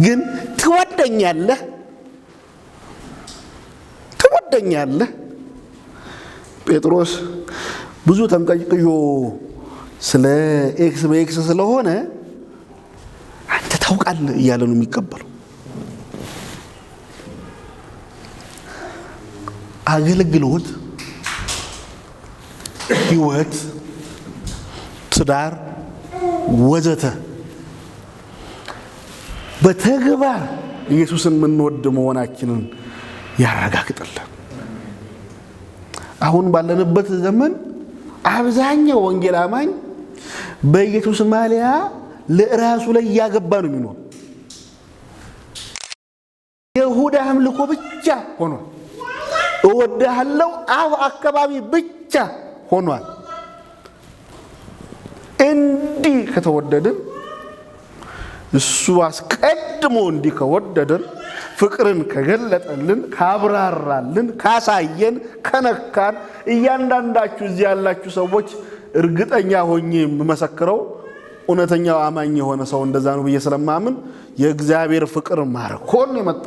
A: ግን ትወደኛለህ ትወደኛለህ? ጴጥሮስ ብዙ ተንቀጭቅዮ ስለ ኤክስ በኤክስ ስለሆነ አንተ ታውቃለህ እያለ ነው የሚቀበለው። አገልግሎት፣ ህይወት፣ ትዳር ወዘተ በተግባር ኢየሱስን የምንወድ መሆናችንን ያረጋግጥልን። አሁን ባለንበት ዘመን አብዛኛው ወንጌል አማኝ በኢየሱስ ማሊያ ለራሱ ላይ ያገባ ነው የሚኖር። የይሁዳ አምልኮ ብቻ ሆኗል። እወድሃለሁ አፍ አካባቢ ብቻ ሆኗል። እንዲህ ከተወደድን እሱ አስቀድሞ እንዲህ ከወደደን ፍቅርን ከገለጠልን ካብራራልን ካሳየን ከነካን እያንዳንዳችሁ እዚህ ያላችሁ ሰዎች እርግጠኛ ሆኜ የምመሰክረው እውነተኛው አማኝ የሆነ ሰው እንደዛ ነው ብዬ ስለማምን የእግዚአብሔር ፍቅር ማርኮን የመጣ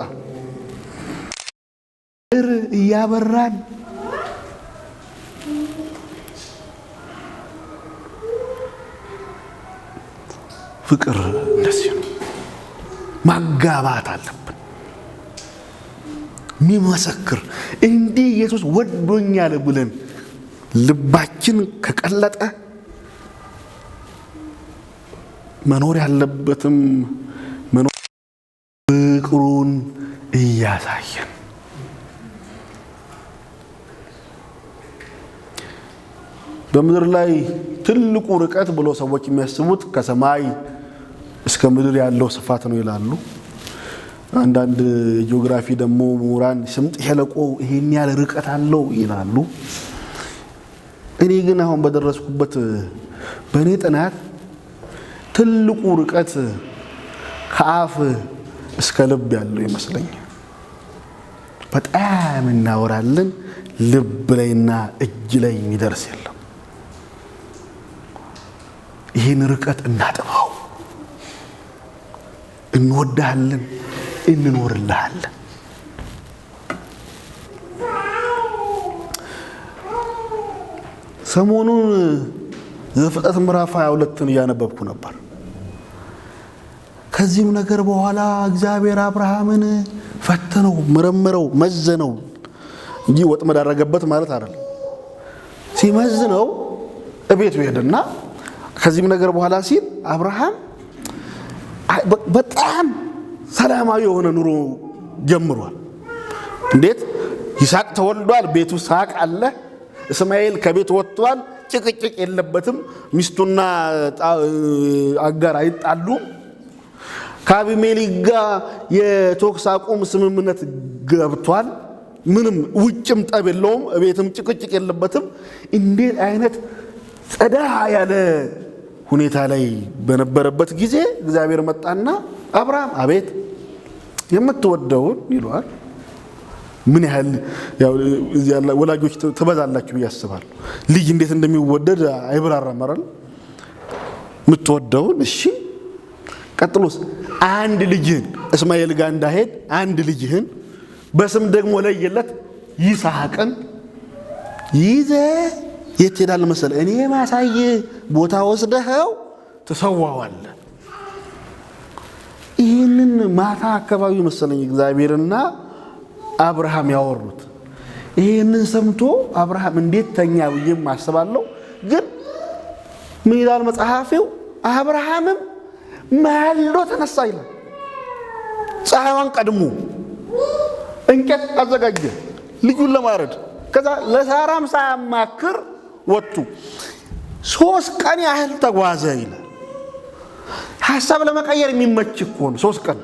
A: እያበራን ፍቅር እንደዚህ ነው። ማጋባት አለብን። ሚመሰክር እንዲህ ኢየሱስ ወዶኛል ብለን ልባችን ከቀለጠ መኖር ያለበትም መኖር ፍቅሩን እያሳየን በምድር ላይ ትልቁ ርቀት ብሎ ሰዎች የሚያስቡት ከሰማይ እስከ ምድር ያለው ስፋት ነው ይላሉ። አንዳንድ ጂኦግራፊ ደግሞ ምሁራን ስምጥ ሸለቆ ይሄን ያህል ርቀት አለው ይላሉ። እኔ ግን አሁን በደረስኩበት በእኔ ጥናት ትልቁ ርቀት ከአፍ እስከ ልብ ያለው ይመስለኛል። በጣም እናወራለን፣ ልብ ላይና እጅ ላይ የሚደርስ የለም። ይህን ርቀት እናጥበው። እንወዳለን፣ እንኖርልሃለን። ሰሞኑን ዘፍጥረት ምዕራፍ 22ን እያነበብኩ ነበር። ከዚህም ነገር በኋላ እግዚአብሔር አብርሃምን ፈተነው፣ መረመረው፣ መዘነው እንጂ ወጥመድ አደረገበት ማለት አይደለም። ሲመዝነው እቤቱ ሄደና ከዚህም ነገር በኋላ ሲል አብርሃም በጣም ሰላማዊ የሆነ ኑሮ ጀምሯል። እንዴት? ይስሐቅ ተወልዷል፣ ቤቱ ሳቅ አለ። እስማኤል ከቤት ወጥቷል፣ ጭቅጭቅ የለበትም። ሚስቱና አጋር አይጣሉ። ከአቢሜሌክ ጋር የተኩስ አቁም ስምምነት ገብቷል። ምንም ውጭም ጠብ የለውም፣ ቤትም ጭቅጭቅ የለበትም። እንዴት አይነት ጸዳ ያለ ሁኔታ ላይ በነበረበት ጊዜ እግዚአብሔር መጣና አብርሃም አቤት የምትወደውን ይሏል። ምን ያህል ያው እዚህ ያለ ወላጆች ተበዛላችሁ ያስባሉ። ልጅ እንዴት እንደሚወደድ አይብራራም አይደል? የምትወደውን እሺ፣ ቀጥሎስ አንድ ልጅህን እስማኤል ጋር እንዳሄድ አንድ ልጅህን በስም ደግሞ ለየለት ይስሐቅን ይዘህ የት ሄዳለህ መሰለህ? እኔ ማሳይ ቦታ ወስደኸው ትሰዋዋለህ። ይህንን ማታ አካባቢ መሰለኝ እግዚአብሔርና አብርሃም ያወሩት። ይህንን ሰምቶ አብርሃም እንዴት ተኛ ብዬም አስባለሁ። ግን ምን ይላል መጽሐፊው? አብርሃምም ማልዶ ተነሳ ይላል። ፀሐይዋን ቀድሞ እንጨት አዘጋጀ ልጁን ለማረድ። ከዛ ለሳራም ሳያማክር ወጡ። 3 ቀን ያህል ተጓዘ ይላል። ሐሳብ ለመቀየር የሚመች እኮ ነው። 3 ቀን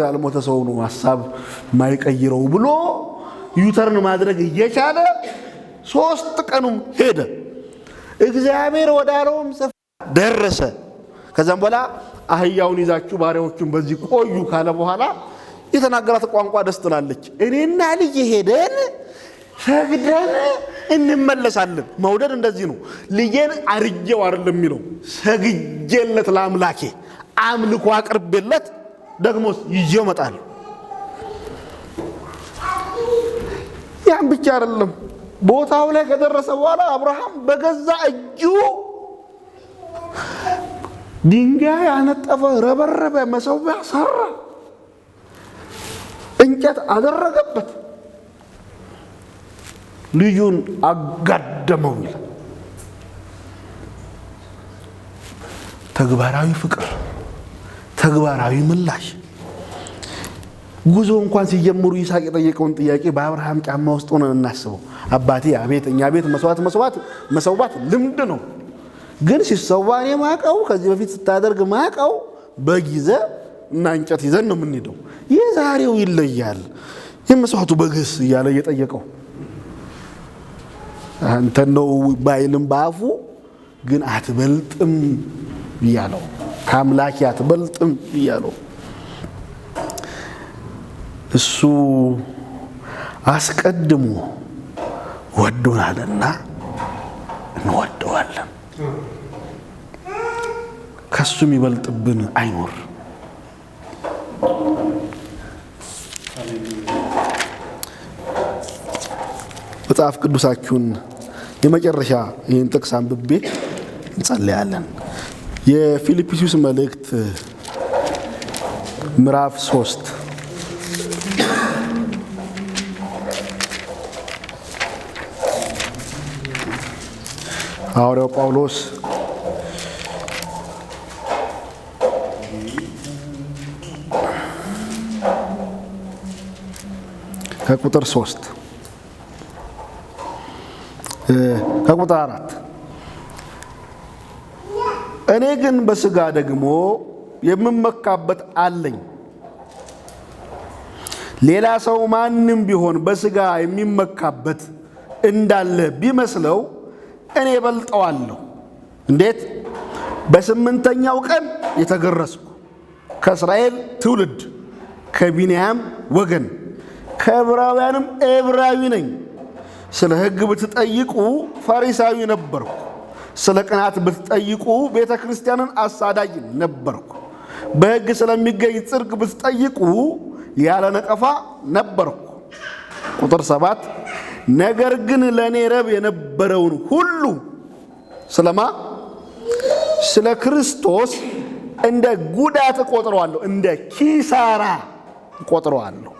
A: ያልሞተ ሰው ነው ሐሳብ ማይቀይረው ብሎ ዩተርን ማድረግ እየቻለ 3 ቀኑም ሄደ። እግዚአብሔር ወዳለውም ስፍራ ደረሰ። ከዛም በኋላ አህያውን ይዛችሁ ባሪያዎቹን በዚህ ቆዩ ካለ በኋላ የተናገራት ቋንቋ ደስ ትላለች። እኔና ልጅ ሄደን ሰግደን እንመለሳለን። መውደድ እንደዚህ ነው። ልጄን አርጄው አይደለም የሚለው፣ ሰግጄለት ለአምላኬ አምልኮ አቅርቤለት ደግሞ ይዤው እመጣለሁ። ያን ብቻ አይደለም። ቦታው ላይ ከደረሰ በኋላ አብርሃም በገዛ እጁ ድንጋይ አነጠፈ፣ ረበረበ፣ መሠዊያ ሰራ፣ እንጨት አደረገበት፣ ልጁን አጋደመው ይላል። ተግባራዊ ፍቅር፣ ተግባራዊ ምላሽ። ጉዞ እንኳን ሲጀምሩ ይስሐቅ የጠየቀውን ጥያቄ በአብርሃም ጫማ ውስጥ ሆነን እናስበው። አባቴ አቤት፣ እኛ ቤት መስዋዕት ልምድ ነው፣ ግን ሲሰዋ እኔ ማቀው ከዚህ በፊት ስታደርግ ማቀው በግ ይዘህ እና እንጨት ይዘን ነው የምንሄደው። የዛሬው ይለያል። የመስዋዕቱ በግስ እያለ እየጠየቀው አንተ ነው ባይልም ባፉ ግን አትበልጥም እያለው፣ ከአምላኬ አትበልጥም እያለው እሱ አስቀድሞ ወዶናልና እንወደዋለን። ከሱ የሚበልጥብን አይኖር። መጽሐፍ ቅዱሳችሁን የመጨረሻ ይህን ጥቅስ አንብቤ እንጸልያለን። የፊልጵስዩስ መልእክት ምዕራፍ 3 ሐዋርያው ጳውሎስ ከቁጥር 3 ከቁጥር 4 እኔ ግን በሥጋ ደግሞ የምመካበት አለኝ። ሌላ ሰው ማንም ቢሆን በሥጋ የሚመካበት እንዳለ ቢመስለው እኔ በልጠዋለሁ። እንዴት? በስምንተኛው ቀን የተገረዝኩ ከእስራኤል ትውልድ ከቢንያም ወገን ከዕብራውያንም ዕብራዊ ነኝ። ስለ ሕግ ብትጠይቁ ፈሪሳዊ ነበርኩ። ስለ ቅናት ብትጠይቁ ቤተ ክርስቲያንን አሳዳጅ ነበርኩ። በሕግ ስለሚገኝ ጽድቅ ብትጠይቁ ያለ ነቀፋ ነበርኩ። ቁጥር 7 ነገር ግን ለእኔ ረብ የነበረውን ሁሉ ስለማ ስለ ክርስቶስ እንደ ጉዳት እቆጥረዋለሁ፣ እንደ ኪሳራ እቆጥረዋለሁ።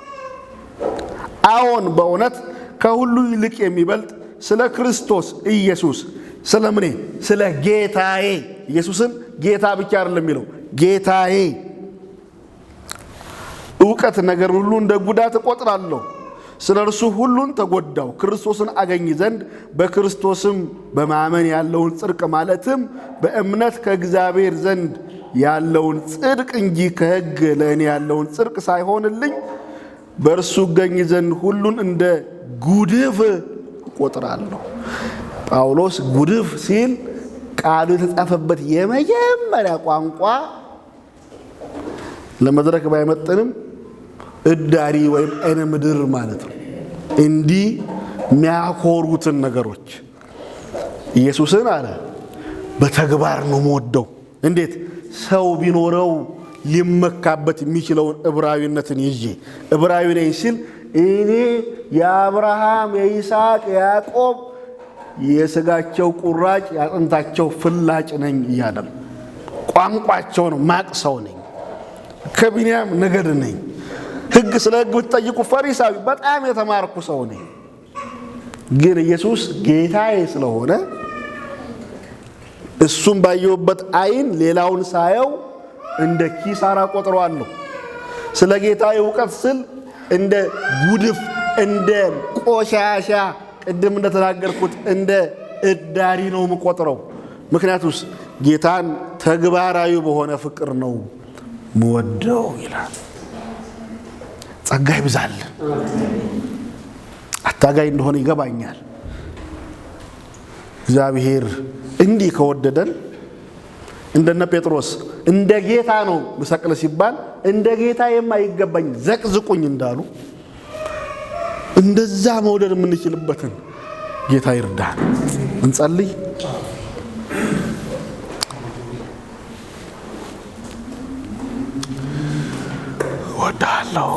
A: አዎን በእውነት ከሁሉ ይልቅ የሚበልጥ ስለ ክርስቶስ ኢየሱስ ስለ ምኔ? ስለ ጌታዬ። ኢየሱስን ጌታ ብቻ አይደለም የሚለው ጌታዬ እውቀት ነገር ሁሉ እንደ ጉዳት እቆጥራለሁ። ስለ እርሱ ሁሉን ተጎዳው፣ ክርስቶስን አገኝ ዘንድ በክርስቶስም በማመን ያለውን ጽድቅ ማለትም በእምነት ከእግዚአብሔር ዘንድ ያለውን ጽድቅ እንጂ ከሕግ ለእኔ ያለውን ጽድቅ ሳይሆንልኝ በእርሱ እገኝ ዘንድ ሁሉን እንደ ጉድፍ እቆጥራለሁ። ጳውሎስ ጉድፍ ሲል ቃሉ የተጻፈበት የመጀመሪያ ቋንቋ ለመድረክ ባይመጥንም እዳሪ ወይም አይነ ምድር ማለት ነው። እንዲህ የሚያኮሩትን ነገሮች ኢየሱስን አለ በተግባር ነው የምወደው። እንዴት? ሰው ቢኖረው ሊመካበት የሚችለውን ዕብራዊነትን ይዤ ዕብራዊ ነኝ ሲል እኔ የአብርሃም የይስሐቅ የያዕቆብ የሥጋቸው ቁራጭ የአጥንታቸው ፍላጭ ነኝ እያለ ቋንቋቸው ነው። ማቅ ሰው ነኝ፣ ከቢንያም ነገድ ነኝ። ሕግ ስለ ሕግ ብትጠይቁ ፈሪሳዊ በጣም የተማርኩ ሰው ነኝ። ግን ኢየሱስ ጌታዬ ስለሆነ እሱም ባየሁበት ዓይን ሌላውን ሳየው እንደ ኪሳራ ቆጥረዋለሁ። ስለ ጌታዬ እውቀት ስል እንደ ጉድፍ፣ እንደ ቆሻሻ፣ ቅድም እንደተናገርኩት እንደ እዳሪ ነው የምቆጥረው። ምክንያቱስ ጌታን ተግባራዊ በሆነ ፍቅር ነው ምወደው ይላል። ጸጋ ይብዛል። አታጋይ እንደሆነ ይገባኛል። እግዚአብሔር እንዲህ ከወደደን እንደነ ጴጥሮስ እንደ ጌታ ነው ብሰቅል ሲባል እንደ ጌታ የማይገባኝ ዘቅዝቁኝ እንዳሉ እንደዛ መውደድ የምንችልበትን ጌታ ይርዳን። እንጸልይ። ወዳለው